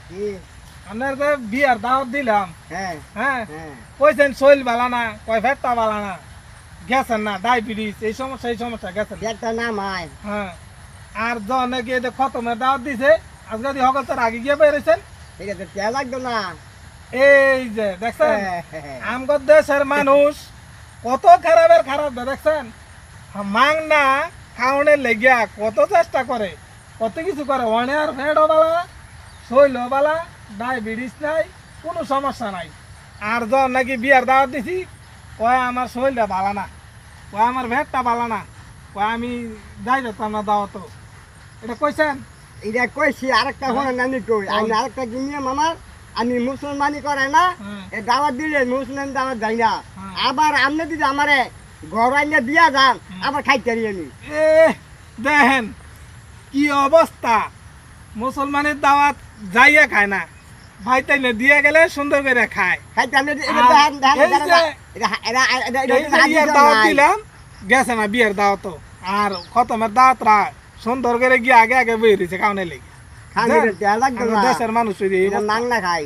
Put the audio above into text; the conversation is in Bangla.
কি আপনার যে বিয়ার দাওয়াত দিলাম, হ্যাঁ হ্যাঁ হ্যাঁ কইছেন শৈল বালা না, কয় ফেটটা বালা না, গেছেন না ডায়াবেটিস এই সমস্যা গেছেন না। একটা নাম আয় হ্যাঁ আর যখন নাকি এই যে খতমের দাওয়াত দিছে আজকে যদি হকল তার আগে গিয়ে বেরোছেন, এটা তো কে লাগতো না এই যে দেখছেন আমগর দেশের মানুষ কত খারাপের খারাপ দেখছেন, মাং না খাওয়ানোর লেগিয়া কত চেষ্টা করে, কত কিছু করে, অনেক ফেটও বালা, শৈল বালা, ডায়াবেটিস নাই, কোনো সমস্যা নাই। আর যখন নাকি বিয়ার দাওয়াত দিছি কয় আমার শরীরটা ভালো না, কয় আমার ভেটটা ভালো না, কয় আমি যাই যেতাম না দাওয়াত। এটা কইছেন? এটা কইছি আরেকটা হলো নানি কই আমি আরেকটা কিনিয়ে মামার আমি মুসলমানি করে না হ্যাঁ। এ দাওয়াত দিলে মুসলিম দাওয়াত যাই না হ্যাঁ। আবার আমনে দিদি আমারে ঘর আইনা দিয়া যান আবার খাইতে আমি এ দেখেন কি অবস্থা, মুসলমানের দাওয়াত যাইয়া খায় না, ভাই তাই না দিয়ে গেলে সুন্দর করে খায়। খাইতে আমি এই যে বিয়ের দাওয়াত দিলাম গেছে না বিয়ের দাওয়াত, আর খতমের দাওয়াতরা সুন্দর করে গিয়ে আগে আগে বেরিয়েছে কাউনে লেগে। খানি লাগতো না দেশের মানুষ মাংনা খাই